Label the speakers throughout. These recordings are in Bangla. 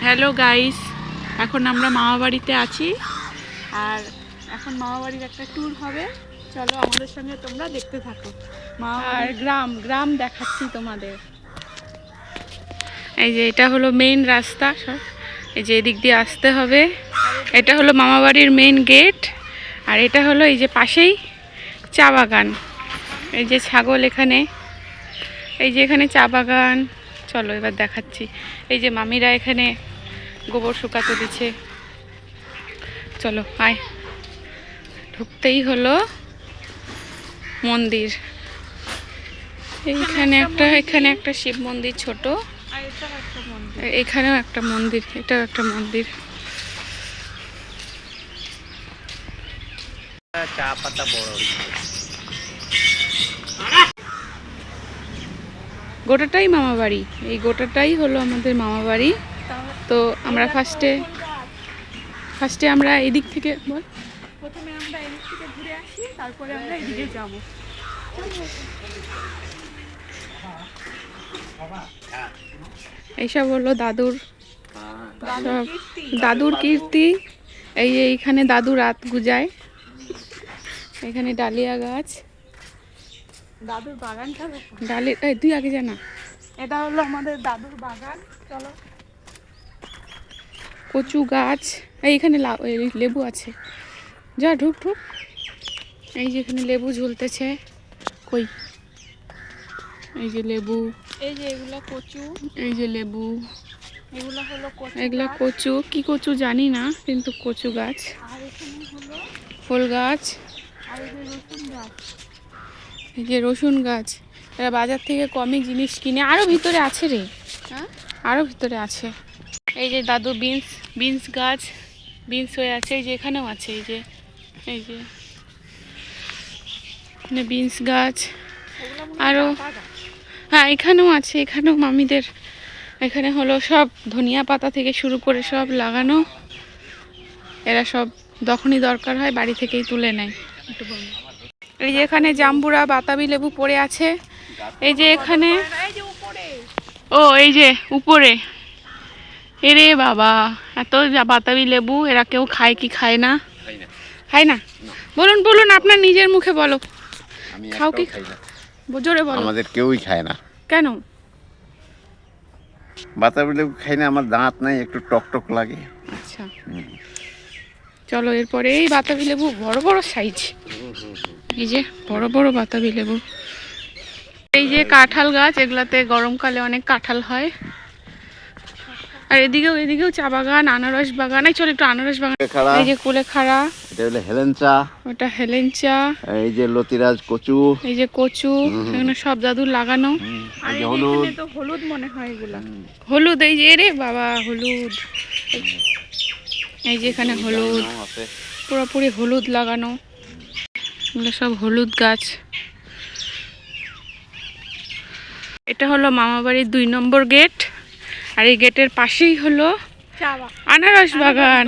Speaker 1: হ্যালো গাইস, এখন আমরা মামাবাড়িতে আছি আর এখন মামাবাড়ির একটা ট্যুর হবে। চলো আমাদের সঙ্গে তোমরা দেখতে থাকো। আর গ্রাম গ্রাম দেখাচ্ছি তোমাদের। এই যে এটা হলো মেইন রাস্তা, এই যে এদিক দিয়ে আসতে হবে। এটা হলো মামাবাড়ির মেইন গেট। আর এটা হলো এই যে পাশেই চা বাগান। এই যে ছাগল এখানে, এই যে এখানে চা বাগান। চলো এবার দেখাচ্ছি। এই যে মামিরা এখানে গোবর শুকাতে দিচ্ছে। চলো আয়। ঢুকতেই হলো মন্দির। এখানে একটা শিব মন্দির ছোট, এখানেও একটা মন্দির, এটাও একটা মন্দির।
Speaker 2: চা পাতা বড়
Speaker 1: গোটাটাই মামা বাড়ি, এই গোটাটাই হলো আমাদের মামা বাড়ি। তো আমরা ফার্স্টে আমরা এদিক থেকে প্রথমে আমরা এদিক থেকে ঘুরে আসি, তারপরে আমরা এদিকে যাব। এইসব হলো দাদুর কীর্তি। এই যে এইখানে দাদু রাত গুজায়। এখানে ডালিয়া গাছ, দাদুর বাগানটা তুই আগে জানা। এটা হলো আমাদের দাদুর বাগান। চলো, কচু গাছ, এইখানে লেবু আছে। যা ঢুক। এই যে এখানে লেবু ঝুলতেছে। কই, এই যে লেবু, এই যে এগুলা কচু, এই যে লেবু, এগুলা হলো এগুলা কচু। কি কচু জানি না, কিন্তু কচু গাছ। আর এখানে হলো ফুল গাছ। আর এই যে রসুন গাছ, এই যে রসুন গাছ। এরা বাজার থেকে কমই জিনিস কিনে। আরো ভিতরে আছে রে, হ্যাঁ আরো ভিতরে আছে। এই যে দাদু বিনস গাছ, বিনস হয়ে আছে। এই যে এখানেও আছে, এই যে বিনস গাছ। আরো হ্যাঁ এখানেও আছে, এখানেও মামিদের। এখানে হলো সব ধনিয়া পাতা থেকে শুরু করে সব লাগানো। এরা সব যখনই দরকার হয় বাড়ি থেকেই তুলে নেয়। এই যে এখানে জাম্বুরা বাতাবি লেবু পড়ে আছে। এই যে এখানে, ও এই যে উপরে, এরে বাবা এত বাতাবি লেবু। এরা কেউ খায় কি খায় না? খায় না। বলুন আপনার নিজের মুখে বলো। খাও কি? জোরে বলো।
Speaker 2: আমাদের কেউই খায় না।
Speaker 1: কেন?
Speaker 2: বাতাবি লেবু খাই না, আমার দাঁত নাই, একটু টক লাগে।
Speaker 1: আচ্ছা চলো এরপরে এই বাতাবি লেবু বড় বড় সাইজ। এই যে বড় বড় বাতাবি লেবু। এই যে কাঁঠাল গাছ, এগুলাতে গরমকালে অনেক কাঁঠাল হয়। আর এদিকেও চা বাগান, আনারস বাগান। এই চলো একটু আনারস বাগান। এই যে কুলেখাড়া, এটা হলো হেলেঞ্চা, ওটা হেলেঞ্চা। এই যে লতিরাজ কচু, এই যে কচু। এখানে সব দাদুর লাগানো। আর এখানে তো হলুদ মনে হয়, এগুলা হলুদ। এই যে রে বাবা হলুদ। এই যে এখানে হলুদ, পুরোপুরি হলুদ লাগানো। এগুলো সব হলুদ গাছ। এটা হলো মামাবাড়ির 2 নম্বর গেট। আর এই গেটের পাশেই হলো আনারস বাগান।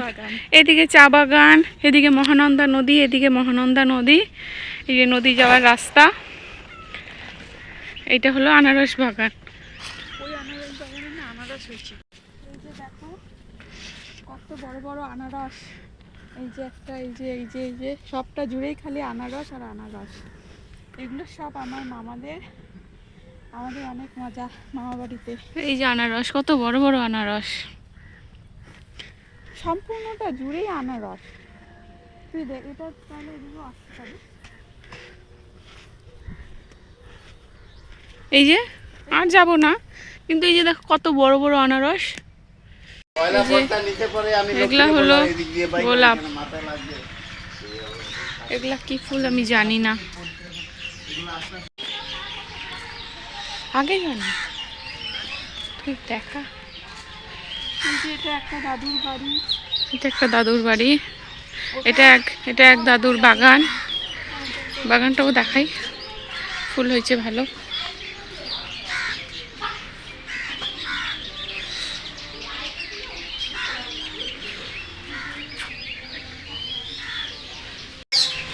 Speaker 1: এদিকে চা বাগান, এদিকে মহানন্দা নদী, এদিকে মহানন্দা নদী। এই যে নদী যাওয়ার রাস্তা। এইটা হলো আনারস বাগান। ওই আনারস বাগানে না আনারস হয়েছে। এই যে দেখো কত বড় বড় আনারস। এই যে একটা, এই যে সবটা জুড়েই খালি আনারস আর আনারস। এগুলো সব আমার মামাদের। আমাদের অনেক মজা মামা বাড়িতে। এই যে আনারস, কত বড় বড় আনারস। সম্পূর্ণটা জুড়েই আনারস। তুই দেখ, এটা তাহলে এগুলো আসতে পারে। এই যে আর যাব না, কিন্তু এই যে দেখো কত বড় বড় আনারস। এগুলা হলো গোলাপ। এগুলা কি ফুল আমি জানি না, আগে জানি। ঠিক দেখা। এটা একটা দাদুর বাড়ি, এটা একটা দাদুর বাড়ি। এটা এক দাদুর বাগান। বাগানটাও দেখাই, ফুল হয়েছে ভালো।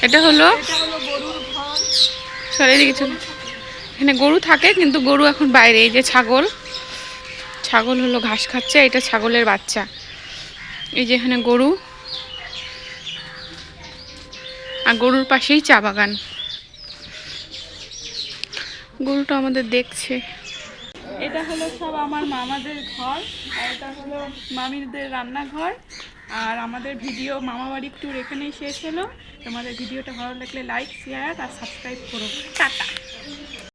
Speaker 1: এটা হলো গরুর ঘর। সরি কিছু, এখানে গরু থাকে কিন্তু গরু এখন বাইরে। এই যে ছাগল ছাগল হলো ঘাস খাচ্ছে, এটা ছাগলের বাচ্চা। এই যে এখানে গরু, আর গরুর পাশেই চা বাগান। গরুটা আমাদের দেখছে। এটা হলো সব আমার মামাদের ঘর, আর এটা হলো মামিদের রান্নাঘর। আর আমাদের ভিডিও মামাবাড়ির ট্যুর এখানেই শেষ হলো। তোমাদের ভিডিওটা ভালো লাগলে লাইক, শেয়ার আর সাবস্ক্রাইব করো। টাটা।